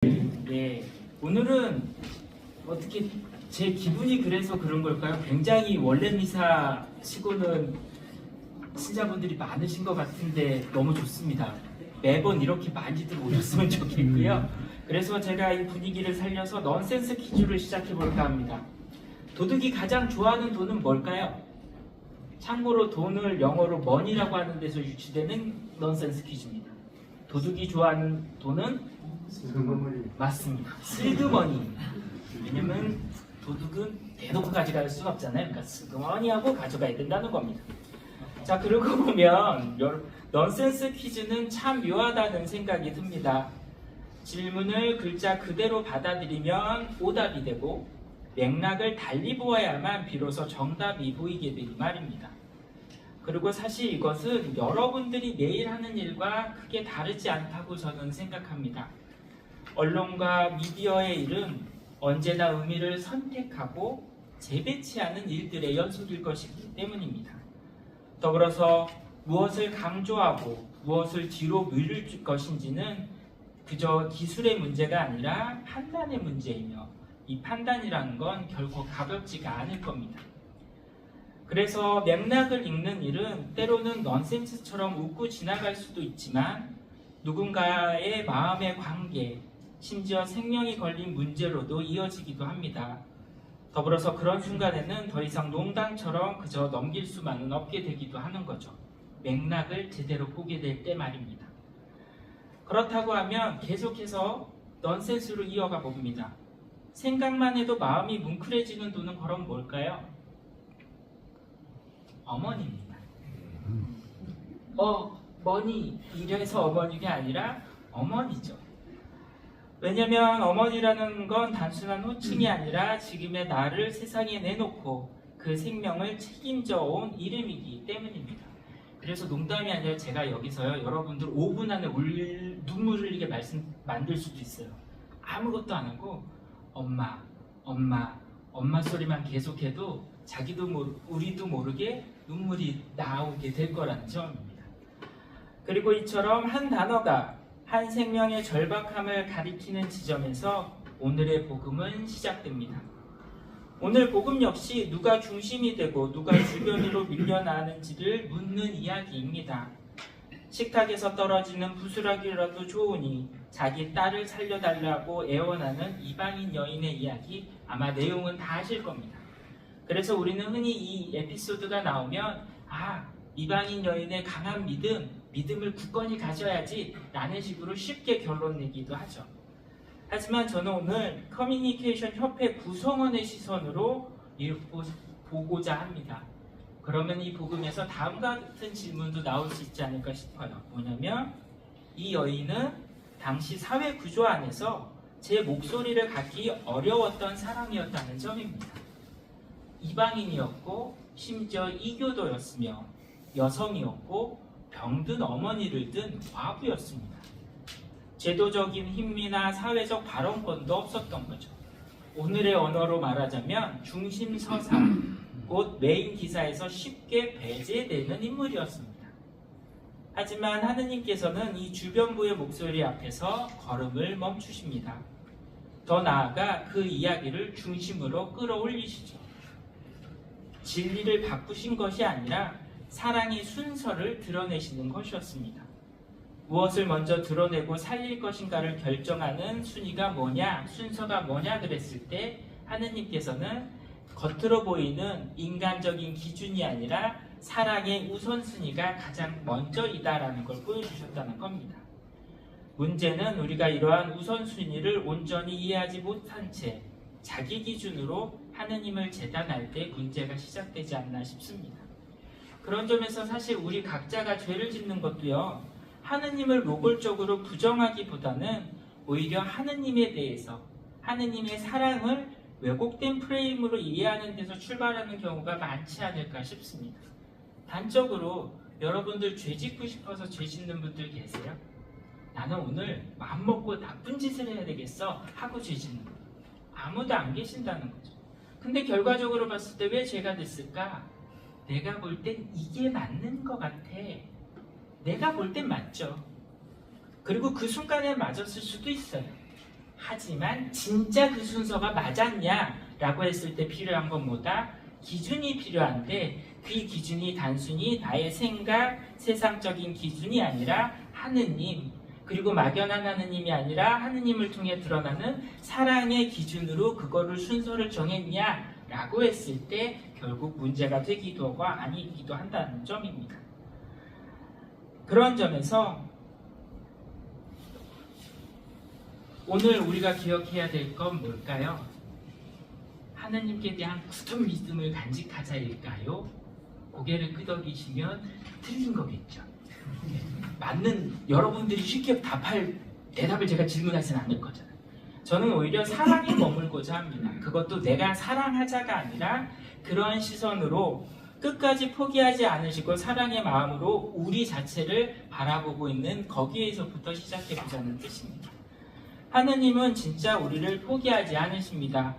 네, 오늘은 어떻게 제 기분이 그래서 그런 걸까요? 굉장히 원래 미사시고는 신자분들이 많으신 것 같은데 너무 좋습니다. 매번 이렇게 많이들 오셨으면 좋겠고요. 그래서 제가 이 분위기를 살려서 넌센스 퀴즈를 시작해 볼까 합니다. 도둑이 가장 좋아하는 돈은 뭘까요? 참고로 돈을 영어로 money라고 하는 데서 유치되는 넌센스 퀴즈입니다. 도둑이 좋아하는 돈은 맞습니다. 슬그머니. 왜냐면 도둑은 대놓고 가져갈 수가 없잖아요. 그러니까 슬그머니하고 가져가야 된다는 겁니다. 자, 그러고 보면 넌센스 퀴즈는 참 묘하다는 생각이 듭니다. 질문을 글자 그대로 받아들이면 오답이 되고 맥락을 달리 보아야만 비로소 정답이 보이게 되니 말입니다. 그리고 사실 이것은 여러분들이 매일 하는 일과 크게 다르지 않다고 저는 생각합니다. 언론과 미디어의 일은 언제나 의미를 선택하고 재배치하는 일들의 연속일 것이기 때문입니다. 더불어서 무엇을 강조하고 무엇을 뒤로 미룰 것인지는 그저 기술의 문제가 아니라 판단의 문제이며 이 판단이라는 건 결코 가볍지가 않을 겁니다. 그래서 맥락을 읽는 일은 때로는 넌센스처럼 웃고 지나갈 수도 있지만 누군가의 마음의 관계, 심지어 생명이 걸린 문제로도 이어지기도 합니다. 더불어서 그런 순간에는 더 이상 농담처럼 그저 넘길 수만은 없게 되기도 하는 거죠. 맥락을 제대로 보게 될 때 말입니다. 그렇다고 하면 계속해서 넌센스로 이어가 봅니다. 생각만 해도 마음이 뭉클해지는 돈은 그럼 뭘까요? 어머니입니다. 머니 이래서 어머니가 아니라 어머니죠. 왜냐면 어머니라는 건 단순한 호칭이 아니라 지금의 나를 세상에 내놓고 그 생명을 책임져 온 이름이기 때문입니다. 그래서 농담이 아니라 제가 여기서요 여러분들 5분 안에 눈물 흘리게 만들 수도 있어요. 아무것도 안 하고 엄마 소리만 계속해도 우리도 모르게 눈물이 나오게 될 거라는 점입니다. 그리고 이처럼 한 단어가 한 생명의 절박함을 가리키는 지점에서 오늘의 복음은 시작됩니다. 오늘 복음 역시 누가 중심이 되고 누가 주변으로 밀려나는지를 묻는 이야기입니다. 식탁에서 떨어지는 부스러기라도 좋으니 자기 딸을 살려달라고 애원하는 이방인 여인의 이야기, 아마 내용은 다 아실 겁니다. 그래서 우리는 흔히 이 에피소드가 나오면 이방인 여인의 강한 믿음을 굳건히 가져야지 라는 식으로 쉽게 결론 내기도 하죠. 하지만 저는 오늘 커뮤니케이션 협회 구성원의 시선으로 보고자 합니다. 그러면 이 복음에서 다음과 같은 질문도 나올 수 있지 않을까 싶어요. 뭐냐면 이 여인은 당시 사회 구조 안에서 제 목소리를 갖기 어려웠던 사람이었다는 점입니다. 이방인이었고 심지어 이교도였으며 여성이었고 병든 어머니를 둔 과부였습니다. 제도적인 힘이나 사회적 발언권도 없었던 거죠. 오늘의 언어로 말하자면 중심서사, 곧 메인 기사에서 쉽게 배제되는 인물이었습니다. 하지만 하느님께서는 이 주변부의 목소리 앞에서 걸음을 멈추십니다. 더 나아가 그 이야기를 중심으로 끌어올리시죠. 진리를 바꾸신 것이 아니라 사랑의 순서를 드러내시는 것이었습니다. 무엇을 먼저 드러내고 살릴 것인가를 결정하는 순서가 뭐냐 그랬을 때 하느님께서는 겉으로 보이는 인간적인 기준이 아니라 사랑의 우선순위가 가장 먼저이다라는 걸 보여주셨다는 겁니다. 문제는 우리가 이러한 우선순위를 온전히 이해하지 못한 채 자기 기준으로 하느님을 재단할 때 문제가 시작되지 않나 싶습니다. 그런 점에서 사실 우리 각자가 죄를 짓는 것도요, 하느님을 노골적으로 부정하기보다는 오히려 하느님에 대해서 하느님의 사랑을 왜곡된 프레임으로 이해하는 데서 출발하는 경우가 많지 않을까 싶습니다. 단적으로 여러분들 죄 짓고 싶어서 죄 짓는 분들 계세요? 나는 오늘 마음먹고 나쁜 짓을 해야 되겠어 하고 죄 짓는 거예요. 아무도 안 계신다는 거죠. 근데 결과적으로 봤을 때 왜 죄가 됐을까? 내가 볼 땐 이게 맞는 것 같아. 내가 볼 땐 맞죠. 그리고 그 순간에 맞았을 수도 있어요. 하지만 진짜 그 순서가 맞았냐라고 했을 때 필요한 건 뭐다? 기준이 필요한데 그 기준이 단순히 나의 생각, 세상적인 기준이 아니라 하느님, 그리고 막연한 하느님이 아니라 하느님을 통해 드러나는 사랑의 기준으로 그거를 순서를 정했냐라고 했을 때 결국 문제가 되기도 하고 아니기도 한다는 점입니다. 그런 점에서 오늘 우리가 기억해야 될 건 뭘까요? 하느님께 대한 굳은 믿음을 간직하자일까요? 고개를 끄덕이시면 틀린 거겠죠. 맞는, 여러분들이 쉽게 답할 대답을 제가 질문하지는 않을 거잖아요. 저는 오히려 사랑에 머물고자 합니다. 그것도 내가 사랑하자가 아니라 그러한 시선으로 끝까지 포기하지 않으시고 사랑의 마음으로 우리 자체를 바라보고 있는 거기에서부터 시작해보자는 뜻입니다. 하느님은 진짜 우리를 포기하지 않으십니다.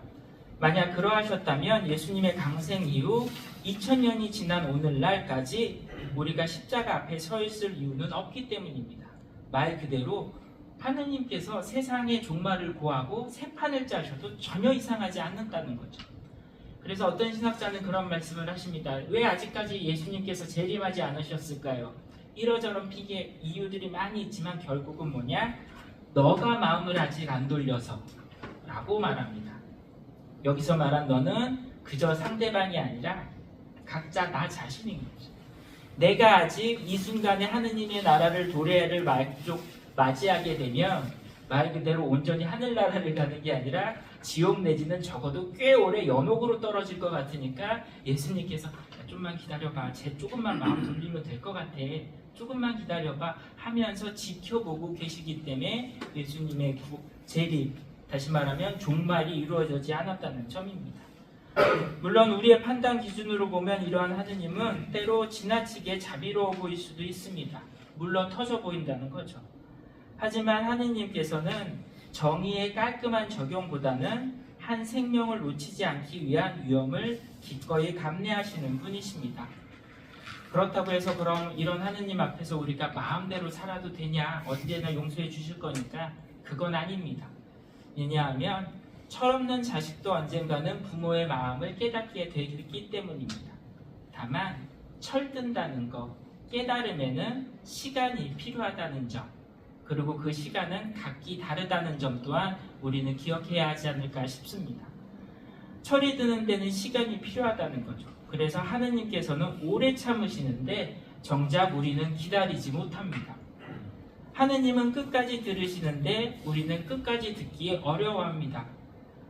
만약 그러하셨다면 예수님의 강생 이후 2000년이 지난 오늘날까지 우리가 십자가 앞에 서 있을 이유는 없기 때문입니다. 말 그대로 하느님께서 세상의 종말을 고하고 새 판을 짜셔도 전혀 이상하지 않는다는 거죠. 그래서 어떤 신학자는 그런 말씀을 하십니다. 왜 아직까지 예수님께서 재림하지 않으셨을까요? 이러저런 핑계 이유들이 많이 있지만 결국은 뭐냐? 너가 마음을 아직 안 돌려서 라고 말합니다. 여기서 말한 너는 그저 상대방이 아니라 각자 나 자신인 거죠. 내가 아직 이 순간에 하느님의 나라를 도래를 맞이하게 되면 말 그대로 온전히 하늘나라를 가는 게 아니라 지옥 내지는 적어도 꽤 오래 연옥으로 떨어질 것 같으니까 예수님께서 좀만 기다려봐, 쟤 조금만 마음 돌리면 될 것 같아, 조금만 기다려봐 하면서 지켜보고 계시기 때문에 예수님의 재림, 다시 말하면 종말이 이루어지지 않았다는 점입니다. 물론 우리의 판단 기준으로 보면 이러한 하느님은 때로 지나치게 자비로워 보일 수도 있습니다. 물론 터져 보인다는 거죠. 하지만 하느님께서는 정의의 깔끔한 적용보다는 한 생명을 놓치지 않기 위한 위험을 기꺼이 감내하시는 분이십니다. 그렇다고 해서 그럼 이런 하느님 앞에서 우리가 마음대로 살아도 되냐, 언제나 용서해 주실 거니까 그건 아닙니다. 왜냐하면 철없는 자식도 언젠가는 부모의 마음을 깨닫게 되기 때문입니다. 다만 철든다는 것, 깨달음에는 시간이 필요하다는 점, 그리고 그 시간은 각기 다르다는 점 또한 우리는 기억해야 하지 않을까 싶습니다. 철이 드는 데는 시간이 필요하다는 거죠. 그래서 하느님께서는 오래 참으시는데 정작 우리는 기다리지 못합니다. 하느님은 끝까지 들으시는데 우리는 끝까지 듣기 어려워합니다.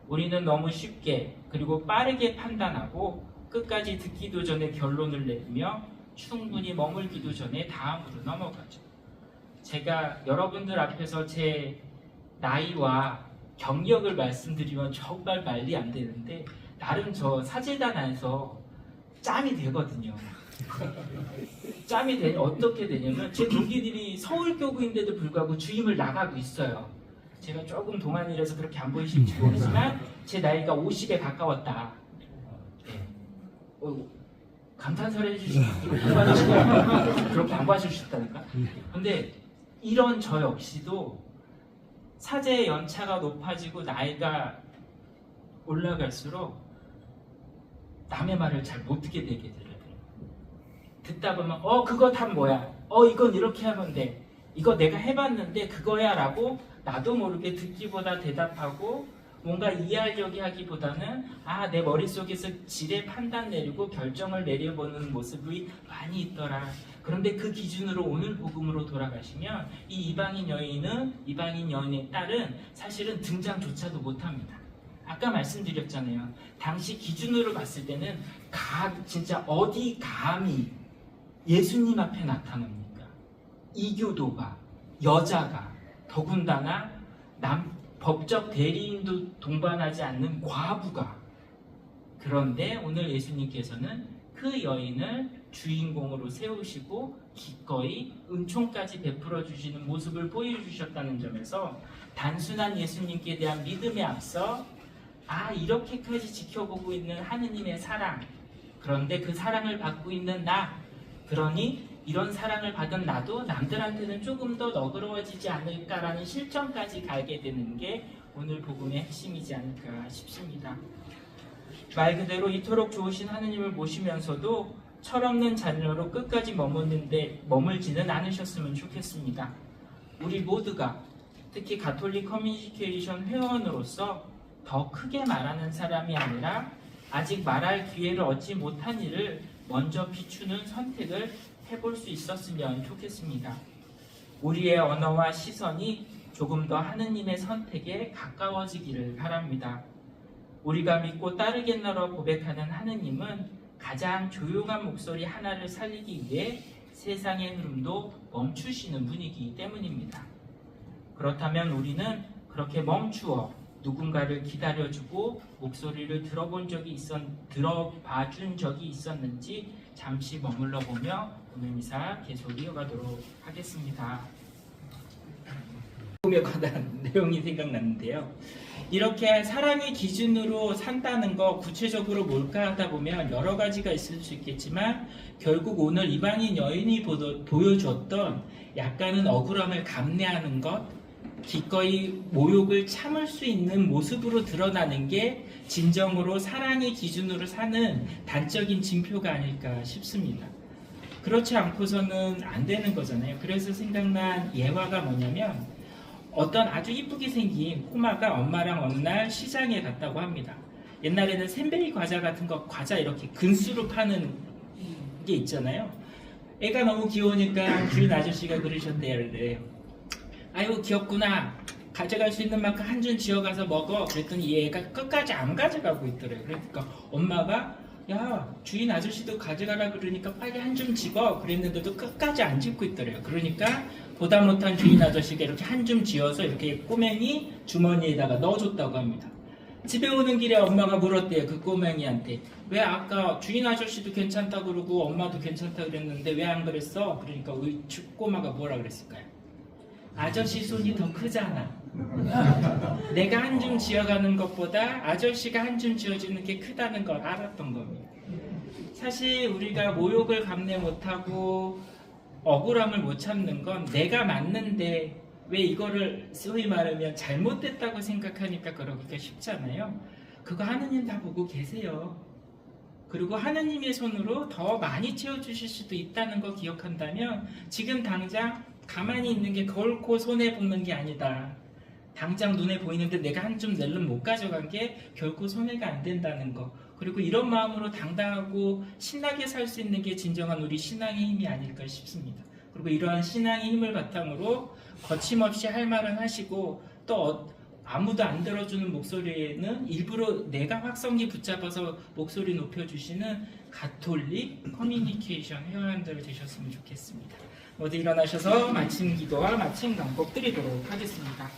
우리는 너무 쉽게 그리고 빠르게 판단하고 끝까지 듣기도 전에 결론을 내리며 충분히 머물기도 전에 다음으로 넘어가죠. 제가 여러분들 앞에서 제 나이와 경력을 말씀드리면 정말 말이 안 되는데 나름 저 사제단 안에서 짬이 되거든요. 짬이 어떻게 되냐면 제 동기들이 서울교구인데도 불구하고 주임을 나가고 있어요. 제가 조금 동안이라서 그렇게 안 보이실지 모르지만 제 나이가 50에 가까웠다. 네. 감탄사를 해주시고 그렇게 양보하실 수 있다니까. 근데 이런 저 역시도 사제의 연차가 높아지고 나이가 올라갈수록 남의 말을 잘 못 듣게 되게 되더라고요. 듣다 보면 그거 다 뭐야, 이건 이렇게 하면 돼, 이거 내가 해봤는데 그거야 라고 나도 모르게 듣기보다 대답하고 뭔가 이해하려고 하기보다는 내 머릿속에서 질의 판단 내리고 결정을 내려보는 모습이 많이 있더라. 그런데 그 기준으로 오늘 복음으로 돌아가시면 이 이방인 여인의 딸은 사실은 등장조차도 못합니다. 아까 말씀드렸잖아요. 당시 기준으로 봤을 때는 진짜 어디 감히 예수님 앞에 나타납니까? 이교도가, 여자가, 더군다나 법적 대리인도 동반하지 않는 과부가. 그런데 오늘 예수님께서는 그 여인을 주인공으로 세우시고 기꺼이 은총까지 베풀어 주시는 모습을 보여주셨다는 점에서 단순한 예수님께 대한 믿음에 앞서 이렇게까지 지켜보고 있는 하느님의 사랑, 그런데 그 사랑을 받고 있는 나, 그러니 이런 사랑을 받은 나도 남들한테는 조금 더 너그러워지지 않을까라는 실정까지 가게 되는 게 오늘 복음의 핵심이지 않을까 싶습니다. 말 그대로 이토록 좋으신 하느님을 모시면서도 철없는 자녀로 끝까지 머물지는 않으셨으면 좋겠습니다. 우리 모두가 특히 가톨릭 커뮤니케이션 회원으로서 더 크게 말하는 사람이 아니라 아직 말할 기회를 얻지 못한 일을 먼저 비추는 선택을 해볼 수 있었으면 좋겠습니다. 우리의 언어와 시선이 조금 더 하느님의 선택에 가까워지기를 바랍니다. 우리가 믿고 따르겠노라 고백하는 하느님은 가장 조용한 목소리 하나를 살리기 위해 세상의 흐름도 멈추시는 분이기 때문입니다. 그렇다면 우리는 그렇게 멈추어 누군가를 기다려주고 목소리를 들어봐준 적이 있었는지 잠시 머물러 보며 오늘 미사 계속 이어가도록 하겠습니다. 복음에 관한 내용이 생각났는데요. 이렇게 사랑의 기준으로 산다는 거 구체적으로 뭘까 하다 보면 여러 가지가 있을 수 있겠지만 결국 오늘 이방인 여인이 보여줬던 약간은 억울함을 감내하는 것, 기꺼이 모욕을 참을 수 있는 모습으로 드러나는 게 진정으로 사랑의 기준으로 사는 단적인 징표가 아닐까 싶습니다. 그렇지 않고서는 안 되는 거잖아요. 그래서 생각난 예화가 뭐냐면 어떤 아주 이쁘게 생긴 꼬마가 엄마랑 어느 날 시장에 갔다고 합니다. 옛날에는 샌베이 과자 같은 거 과자 이렇게 근수로 파는 게 있잖아요. 애가 너무 귀여우니까 주인 아저씨가 그러셨대요. 아이고 귀엽구나. 가져갈 수 있는 만큼 한 줌 지어가서 먹어. 그랬더니 얘가 끝까지 안 가져가고 있더래요. 그러니까 엄마가 야 주인 아저씨도 가져가라 그러니까 빨리 한 줌 집어. 그랬는데도 끝까지 안 집고 있더래요. 그러니까 보다 못한 주인 아저씨가 이렇게 한 줌 지어서 이렇게 꼬맹이 주머니에다가 넣어줬다고 합니다. 집에 오는 길에 엄마가 물었대요. 그 꼬맹이한테 왜 아까 주인 아저씨도 괜찮다 그러고 엄마도 괜찮다 그랬는데 왜 안 그랬어? 그러니까 우리 꼬마가 뭐라 그랬을까요? 아저씨 손이 더 크잖아. 내가 한 줌 지어가는 것보다 아저씨가 한 줌 지어주는 게 크다는 걸 알았던 겁니다. 사실 우리가 모욕을 감내 못하고 억울함을 못 참는 건 내가 맞는데 왜 이거를 소위 말하면 잘못됐다고 생각하니까 그러기가 쉽잖아요. 그거 하느님 다 보고 계세요. 그리고 하느님의 손으로 더 많이 채워주실 수도 있다는 거 기억한다면 지금 당장 가만히 있는 게 결코 손해보는 게 아니다. 당장 눈에 보이는데 내가 한 줌 낼름 못 가져간 게 결코 손해가 안 된다는 거. 그리고 이런 마음으로 당당하고 신나게 살 수 있는 게 진정한 우리 신앙의 힘이 아닐까 싶습니다. 그리고 이러한 신앙의 힘을 바탕으로 거침없이 할 말은 하시고 또 아무도 안 들어주는 목소리에는 일부러 내가 확성기 붙잡아서 목소리 높여주시는 가톨릭 커뮤니케이션 회원들 되셨으면 좋겠습니다. 모두 일어나셔서 마침 기도와 마침 낭독 드리도록 하겠습니다.